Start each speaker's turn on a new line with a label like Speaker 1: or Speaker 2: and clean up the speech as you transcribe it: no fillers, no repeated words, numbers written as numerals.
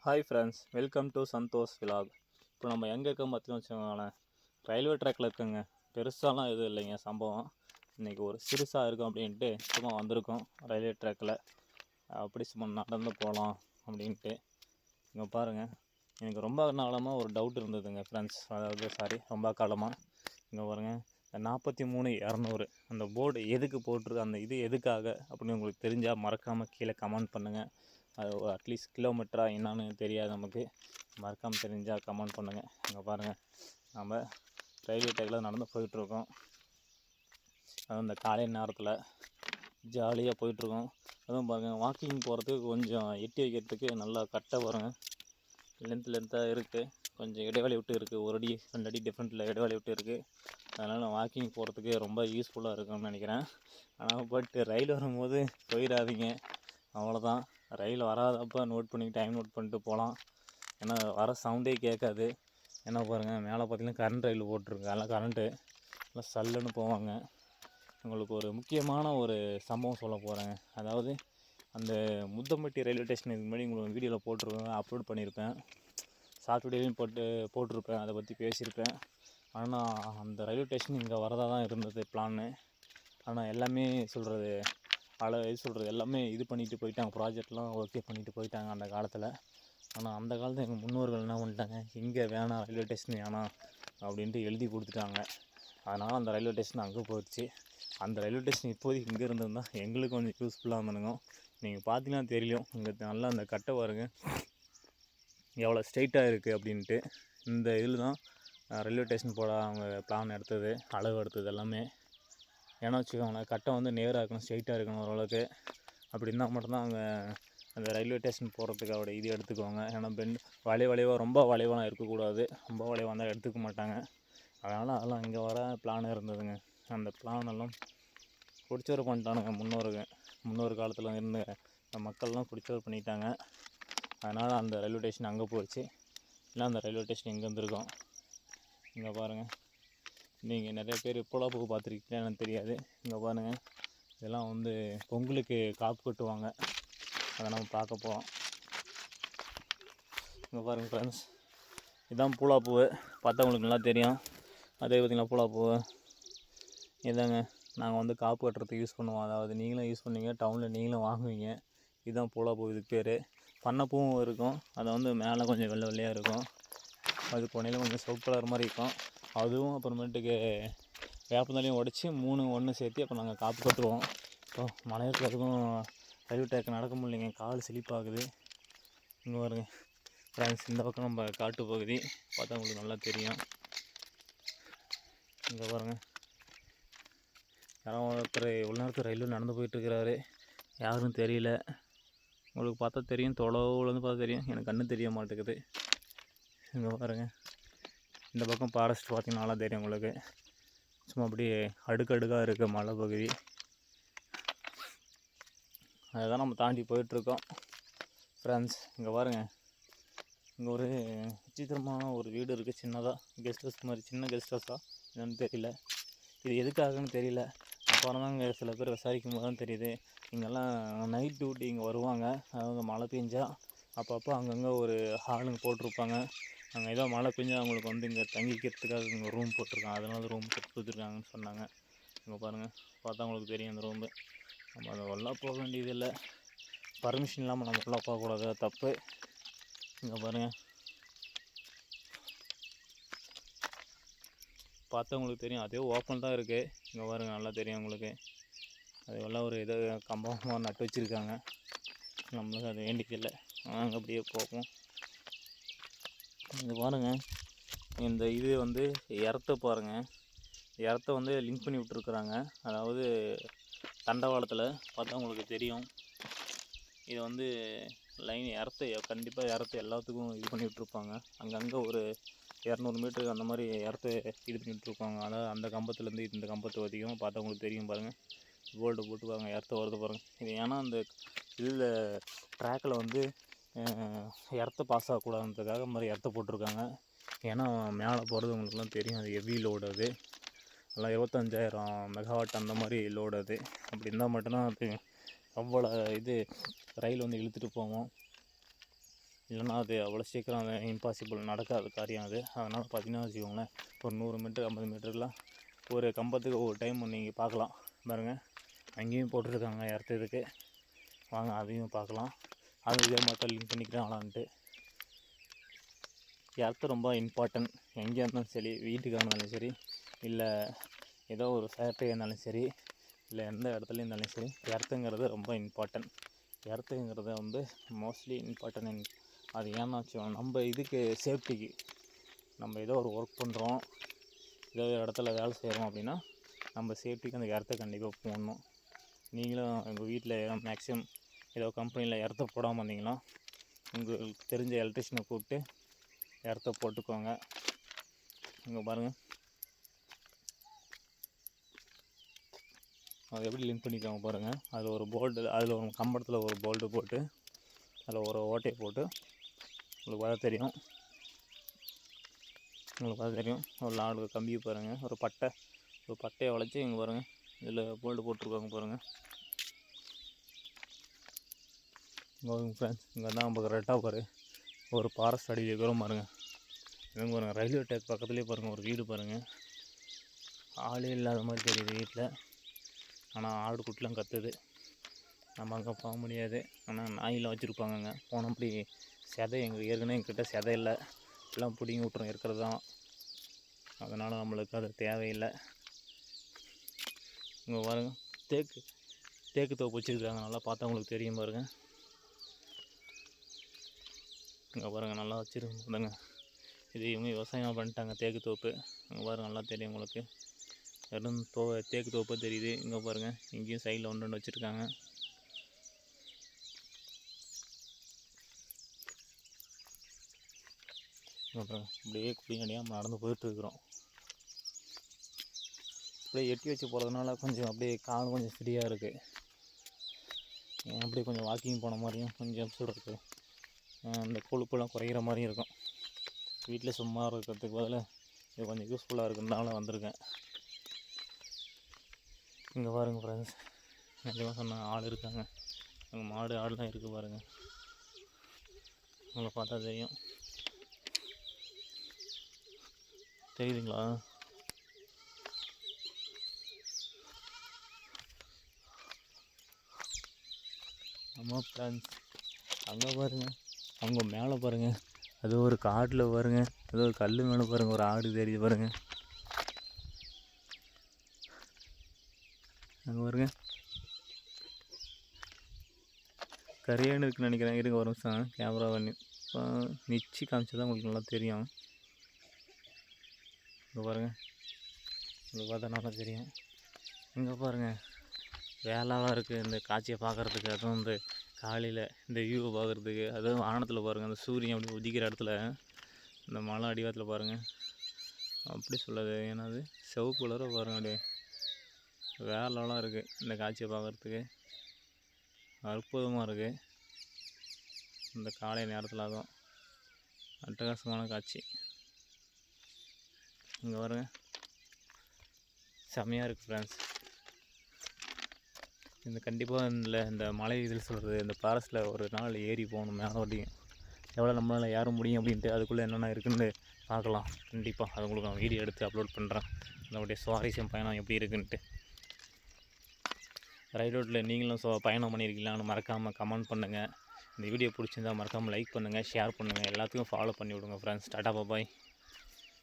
Speaker 1: Hi friends, welcome to Santhosh vlog. இப்போ நம்ம எங்கே இருக்கோம் பார்த்தீங்கன்னு வச்சுக்கோங்களேன், ரயில்வே ட்ராக்கில் இருக்குங்க. பெருசாலாம் எதுவும் இல்லைங்க சம்பவம். இன்றைக்கி ஒரு சிறுசாக இருக்கும் அப்படின்ட்டு சும்மா வந்திருக்கோம் ரயில்வே ட்ராக்கில். அப்படி சும்மா நடந்து போகலாம் அப்படின்ட்டு. இங்கே பாருங்கள், எனக்கு ரொம்ப காலமாக ஒரு டவுட் இருந்ததுங்க ஃப்ரெண்ட்ஸ். ரொம்ப காலமாக இங்கே பாருங்கள், இந்த 43-200 அந்த போர்டு எதுக்கு போட்டிருக்கு, அந்த இது எதுக்காக அப்படின்னு உங்களுக்கு தெரிஞ்சால் மறக்காமல் கீழே கமெண்ட் பண்ணுங்கள். அது அட்லீஸ்ட் கிலோமீட்டரா என்னான்னு தெரியாது நமக்கு. மறக்காமல் தெரிஞ்சால் கமெண்ட் பண்ணுங்கள். இங்கே பாருங்கள், நம்ம ரயில்வே ட்ராக்கில் நடந்து போயிட்டுருக்கோம். அதுவும் இந்த காலை நேரத்தில் ஜாலியாக போயிட்டுருக்கோம். அதுவும் பாருங்கள், வாக்கிங் போகிறதுக்கு கொஞ்சம் எட்டி வைக்கிறதுக்கு நல்லா கரெக்டாக வருங்க. லென்த்தாக இருக்குது, கொஞ்சம் இடைவெளி விட்டு இருக்குது. 1 அடி 2 அடி டிஃப்ரெண்ட்டில் இடைவெளி விட்டு இருக்குது. அதனால் வாக்கிங் போகிறதுக்கு ரொம்ப யூஸ்ஃபுல்லாக இருக்கும்னு நினைக்கிறேன். ஆனால் ரயில் வரும்போது போயிடாதீங்க, அவ்வளோதான். ரயில் வராதப்போ டைம் நோட் பண்ணிட்டு போகலாம். ஏன்னா வர சவுண்டே கேட்காது. ஏன்னா பாருங்கள், மேலே பார்த்திங்கன்னா கரண்ட் ரயில் போட்டிருக்கு. அதெல்லாம் கரண்ட்டு எல்லாம் சல்லுன்னு போவாங்க. உங்களுக்கு ஒரு முக்கியமான ஒரு சம்பவம் சொல்ல போகிறேங்க. அதாவது அந்த முத்தம்பட்டி ரயில்வே ஸ்டேஷன் இதுக்கு முன்னாடி உங்களுக்கு வீடியோவில் போட்டிருக்கேன், அப்லோட் பண்ணியிருப்பேன். ஷார்ட் வீடியோலையும் போட்டிருப்பேன், அதை பற்றி பேசியிருப்பேன். ஆனால் அந்த ரயில்வே ஸ்டேஷன் இங்கே வரதாக தான் இருந்தது பிளான்னு. ஆனால் எல்லாமே எல்லாமே இது பண்ணிட்டு போயிட்டாங்க. ப்ராஜெக்ட்லாம் ஓகே பண்ணிட்டு போயிட்டாங்க அந்த காலத்தில். ஆனால் அந்த காலத்தில் எங்கள் முன்னோர்கள் என்ன பண்ணிட்டாங்க, இங்கே வேணாம், ரயில்வே ஸ்டேஷன் வேணாம் அப்படின்ட்டு எழுதி கொடுத்துட்டாங்க. அதனால் அந்த ரயில்வே ஸ்டேஷன் அங்கே போயிடுச்சு. அந்த ரயில்வே ஸ்டேஷன் இப்போதைக்கு இங்கே இருந்திருந்தால் எங்களுக்கு கொஞ்சம் யூஸ்ஃபுல்லாக இருந்துங்க. நீங்கள் பார்த்தீங்கன்னா தெரியும், இங்கே நல்லா அந்த கட்டை பாருங்க எவ்வளோ ஸ்ட்ரெயிட்டாக இருக்குது அப்படின்ட்டு. இந்த இதில் தான் ரயில்வே ஸ்டேஷன் போட அவங்க பிளான் எடுத்தது, அளவு எடுத்தது எல்லாமே. ஏன்னா வச்சுக்கோங்களேன், கட்டை வந்து நேராக இருக்கணும், ஸ்ட்ரெயிட்டாக இருக்கணும் ஓரளவுக்கு. அப்படி இருந்தால் மட்டும்தான் அவங்க அந்த ரயில்வே ஸ்டேஷன் போகிறதுக்கு அவட இது எடுத்துக்குவாங்க. ஏன்னா வளைவாக ரொம்ப வளைவாலாம் இருக்கக்கூடாது, ரொம்ப வளைவாக இருந்தால் எடுத்துக்க மாட்டாங்க. அதெல்லாம் இங்கே வர பிளான் இருந்ததுங்க. அந்த பிளானெல்லாம் பிடிச்சவர் பண்ணிட்டானுங்க முன்னோர் காலத்தில் இருந்த மக்கள்லாம் பிடிச்சவர் பண்ணிட்டாங்க. அதனால் அந்த ரயில்வே ஸ்டேஷன் அங்கே போயிடுச்சு. இல்லை அந்த ரயில்வே ஸ்டேஷன் இங்கே இருந்திருக்கோம். இங்கே பாருங்கள், நீங்கள் நிறைய பேர் புலாப்புக்கு பார்த்துருக்கீங்களா எனக்கு தெரியாது. இங்கே பாருங்கள், இதெல்லாம் வந்து பொங்கலுக்கு காப்பு கட்டுவாங்க. அதை நம்ம பார்க்க போகிறோம். இங்கே பாருங்கள் ஃப்ரெண்ட்ஸ், இதுதான் பூலாப்பூவு. பார்த்தா உங்களுக்கு நல்லா தெரியும். அதே பார்த்திங்களா பூலாப்பூவு இதாங்க நாங்கள் வந்து காப்பு கட்டுறதுக்கு யூஸ் பண்ணுவோம். அதாவது நீங்களும் யூஸ் பண்ணுவீங்க, டவுனில் நீங்களும் வாங்குவீங்க. இதுதான் பூலாப்பூ, இதுக்கு பேர். பண்ணப்பூவும் இருக்கும். அதை வந்து மேலே கொஞ்சம் வெள்ளையாக இருக்கும். அது கொனையில் கொஞ்சம் சிவப்பு கலர் மாதிரி இருக்கும். அதுவும் அப்புறமேட்டுக்கு வேப்பந்தலையும் உடச்சி 3 ஒன்று சேர்த்து அப்போ நாங்கள் காப்பு கட்டுவோம். இப்போ மழை இருக்கிறதுக்கும் ரயில்வே ட்ராக் நடக்க முடியலைங்க, கால் செழிப்பாகுது. இங்கே வருங்க ஃப்ரெண்ட்ஸ், இந்த பக்கம் நம்ம காட்டு பகுதி பார்த்தா உங்களுக்கு நல்லா தெரியும். இங்கே பாருங்கள், யாரும் ஒருத்தர் இவ்வளோ நேரத்தில் ரயில்வே நடந்து போயிட்டுருக்கிறாரு, யாரும் தெரியல. உங்களுக்கு பார்த்தா தெரியும், தொலைவுலேருந்து பார்த்தா தெரியும், எனக்கு கண்ணு தெரிய மாட்டேங்குது. இங்கே பாருங்கள், இந்த பக்கம் ஃபாரஸ்ட் பார்த்திங்கன்னா நல்லா தெரியும் உங்களுக்கு. சும்மா அப்படியே அடுக்கடுக்காக இருக்குது மலை பகுதி. அதுதான் நம்ம தாண்டி போயிட்டுருக்கோம் ஃப்ரெண்ட்ஸ். இங்கே பாருங்கள், இங்கே ஒரு விசித்திரமான ஒரு வீடு இருக்குது, சின்னதாக கெஸ்ட் ஹவுஸ் மாதிரி. சின்ன கெஸ்ட் ஹவுஸாக என்னன்னு தெரியல, இது எதுக்காகன்னு தெரியல. அப்புறம் தான் இங்கே சில பேர் விசாரிக்கும் போது தான் தெரியுது, இங்கெல்லாம் நைட் டியூட்டி இங்கே வருவாங்க. அதாவது மழை பெஞ்சால் அப்பப்போ அங்கங்கே ஒரு ஹாலுங்க போட்டிருப்பாங்க. அங்கே ஏதோ மழை பெஞ்சால் அவங்களுக்கு வந்து இங்கே தங்கிக்கிறதுக்காக இங்கே ரூம் போட்டிருக்காங்க. அதனால ரூம் கொடுத்துருக்காங்கன்னு சொன்னாங்க. இங்கே பாருங்கள், பார்த்தா உங்களுக்கு தெரியும் அந்த ரூமு. நம்ம அதை உள்ளே போக வேண்டியதில்லை, பர்மிஷன் இல்லாமல் நம்ம உள்ளே போகக்கூடாது, தப்பு. இங்கே பாருங்கள், பார்த்தா உங்களுக்கு தெரியும், அதே ஓப்பன் தான் இருக்குது. இங்கே பாருங்கள், நல்லா தெரியும் உங்களுக்கு. அதெல்லாம் ஒரு இதை கம்பமாக நட்டு வச்சுருக்காங்க. நம்மளுக்கு அது வேண்டியதில்லை, நாங்கள் அப்படியே போவோம். இங்கே பாருங்கள், இந்த இது வந்து இடத்த பாருங்கள், இடத்த வந்து லிங்க் பண்ணி விட்ருக்குறாங்க. அதாவது தண்டவாளத்தில் பார்த்தா உங்களுக்கு தெரியும். இது வந்து லைன் கண்டிப்பாக எல்லாத்துக்கும் இது பண்ணி விட்ருப்பாங்க. அங்கங்கே ஒரு 200 மீட்டருக்கு அந்த மாதிரி இது பண்ணி விட்ருப்பாங்க. அதாவது அந்த கம்பத்துலேருந்து இந்த கம்பத்து வரைக்கும் பார்த்தா உங்களுக்கு தெரியும் பாருங்கள். போல்டு போட்டுருக்காங்க, வருது பாருங்கள். இது ஏன்னா அந்த இதில் ட்ராக்கில் வந்து பாஸ் ஆகக்கூடாதுன்றதுக்காக மாதிரி போட்டிருக்காங்க. ஏன்னா மேலே போகிறது உங்களுக்குலாம் தெரியும், அது ஹெவி லோடு. அது எல்லாம் 25,000 மெகாவாட் அந்த மாதிரி லோடு. அது அப்படி இருந்தால் மட்டும்தான் அது அவ்வளோ இது ரயில் வந்து இழுத்துட்டு போவோம். இல்லைன்னா அது அவ்வளோ சீக்கிரம் அது இம்பாசிபிள் நடக்காத காரியம் அது. அதனால் பார்த்தீங்கன்னா வச்சுக்கோங்களேன், ஒரு 100 மீட்டர் 50 மீட்டருக்குலாம் ஒரு கம்பத்துக்கு ஒவ்வொரு டைம் நீங்கள் பார்க்கலாம் பாருங்கள். அங்கேயும் போட்டிருக்காங்க எர்த்ததுக்கு, வாங்க அதையும் பார்க்கலாம். அது இதே மாதிரி லிங்க் பண்ணிக்கிறாங்களான்ட்டு. எர்த்து ரொம்ப இம்பார்ட்டன்ட். எங்கே இருந்தாலும் சரி, வீட்டுக்காக இருந்தாலும் சரி, இல்லை ஏதோ ஒரு ஃபேக்ட்ரியாக இருந்தாலும் சரி, இல்லை எந்த இடத்துலையும் இருந்தாலும் சரி, எர்த்துங்கிறது ரொம்ப இம்பார்ட்டன்ட். எர்த்துங்கிறது வந்து மோஸ்ட்லி இம்பார்ட்டன்ட். அது ஏன்னா வச்சுக்கோங்க, நம்ம இதுக்கு சேஃப்டிக்கு நம்ம ஏதோ ஒரு ஒர்க் பண்ணுறோம், ஏதோ ஒரு இடத்துல வேலை செய்கிறோம் அப்படின்னா நம்ம சேஃப்டிக்கு அந்த எர்த்தை கண்டிப்பாக போடணும். நீங்களும் உங்கள் வீட்டில் மேக்ஸிமம் ஏதோ கம்பெனியில் எர்த்தை போடாமல் இருந்தீங்கன்னா உங்களுக்கு தெரிஞ்ச எலக்ட்ரிஷியனை கூப்பிட்டு எர்த்தை போட்டுக்கோங்க. இங்கே பாருங்கள், அது எப்படி லிங்க் பண்ணிக்கோங்க பாருங்கள். அதில் ஒரு போல்டு, அதில் ஒரு கம்பத்தில் ஒரு போல்டு போட்டு அதில் ஒரு ஓட்டையை போட்டு உங்களுக்கு பார்த்தா தெரியும். ஒரு 4 கம்பியை பாருங்கள், ஒரு பட்டையை வளைச்சி இங்கே பாருங்கள், இதில் போல்டு போட்டிருக்காங்க பாருங்கள். இங்கே ஃப்ரெண்ட்ஸ், இங்கே தான் நம்ம கரெக்டாக பாரு ஒரு ஃபாரஸ்ட் அடியில் இருக்கிறோம் பாருங்கள். இவங்க பாருங்கள், ரயில்வே ட்ராக் பக்கத்துலேயே பாருங்கள் ஒரு வீடு பாருங்கள். ஆளே இல்லாத மாதிரி தெரியுது வீட்டில், ஆனால் ஆடு குட்டிலாம் கத்துது. நம்ம அங்கே போக முடியாது, ஆனால் நாயெலாம் வச்சுருப்பாங்கங்க. போனப்படி செதை ஏற்கனவே எங்ககிட்ட செதை இல்லை, எல்லாம் பிடிங்கி விட்டுரும் இருக்கிறது தான். அதனால் நம்மளுக்கு அது தேவையில்லை. இங்கே பாருங்கள், தேக்கு தோப்பு வச்சுருக்காங்க, நல்லா பார்த்தா உங்களுக்கு தெரியும் பாருங்கள். இங்கே பாருங்கள், நல்லா வச்சுருக்காங்க. இது இவங்க விவசாயம் பண்ணிட்டாங்க, தேக்கு தோப்பு. இங்கே பாருங்கள், நல்லா தெரியும் உங்களுக்கு. வெறும் தேக்கு தோப்பு தெரியுது. இங்கே பாருங்கள், இங்கேயும் சைடில் ஒன்று வச்சுருக்காங்க. அப்புறம் அப்படியே குடியடியாக நடந்து போயிட்டுருக்குறோம். அப்படியே எட்டி வச்சு போகிறதுனால கொஞ்சம் அப்படியே கால் கொஞ்சம் ஃப்ரீயாக இருக்குது. அப்படியே கொஞ்சம் வாக்கிங் போன மாதிரியும், கொஞ்சம் சொல்கிறது அந்த கொழுப்பெல்லாம் குறைகிற மாதிரியும் இருக்கும். வீட்டில் சும்மா இருக்கிறதுக்கு பதில் இது கொஞ்சம் யூஸ்ஃபுல்லாக இருக்குதுனால வந்திருக்கேன். இங்கே பாருங்கள் ஃப்ரெண்ட்ஸ், நிஜமாக சொன்ன ஆள் இருக்காங்க. அங்கே மாடு ஆடுலாம் இருக்குது பாருங்கள், உங்களை பார்த்தா தெரியும். தெரியுதுங்களா? ஆமாம் ஃப்ரெண்ட்ஸ், அங்கே பாருங்கள், அங்கே மேலே பாருங்கள், அது ஒரு காட்டில் பாருங்கள், ஏதோ ஒரு கல் மேலே பாருங்கள் ஒரு ஆடு தெரியுது பாருங்கள். அங்கே பாருங்கள், கரையான்னு இருக்குன்னு நினைக்கிறேன். இருங்க ஒரு நிமிஷம், கேமரா பண்ணி நிச்சு காமிச்சா தான் உங்களுக்கு நல்லா தெரியும். இங்கே பாருங்கள், இங்கே பார்த்தா நல்லா தெரியும். இங்கே பாருங்கள், வேலாலாம் இருக்குது இந்த காட்சியை பார்க்குறதுக்கு. அதுவும் இந்த காலையில் இந்த வியூவை பார்க்குறதுக்கு. அதுவும் வானத்தில் பாருங்கள், அந்த சூரியன் அப்படி உதிக்கிற இடத்துல இந்த மலை அடிவாரத்தில் பாருங்கள், அப்படி சொல்லாது ஏன்னா அது சிவப்பு கலராக பாருங்கள். அப்படியே வேலைலாம் இருக்குது இந்த காட்சியை பார்க்குறதுக்கு, அற்புதமாக இருக்குது. இந்த காலை நேரத்தில் அதுவும் அட்டகாசமான காட்சி. இங்கே பாருங்க, செம்மையாக இருக்குது ஃப்ரெண்ட்ஸ். இந்த கண்டிப்பாக இந்த மலை இதில் சொல்கிறது, இந்த ஃபாரஸ்ட்டில் ஒரு நாள் ஏறி போகணும் மேலே வரையும். எவ்வளோ நம்மளால் ஏற முடியும் அப்படின்ட்டு, அதுக்குள்ளே என்னென்ன இருக்குதுன்னு பார்க்கலாம். கண்டிப்பாக அது உங்களுக்கு நான் வீடியோ எடுத்து அப்லோட் பண்ணுறேன், அதனுடைய சுவாரஸ்யம் பயணம் எப்படி இருக்குன்ட்டு. ரயில் ரோட்டில் நீங்களும் பயணம் பண்ணியிருக்கீங்களான்னு மறக்காமல் கமெண்ட் பண்ணுங்கள். இந்த வீடியோ பிடிச்சிருந்தால் மறக்காமல் லைக் பண்ணுங்கள், ஷேர் பண்ணுங்கள், எல்லாத்துக்கும் ஃபாலோ பண்ணி விடுங்க ஃப்ரெண்ட்ஸ். டாடா பாய்.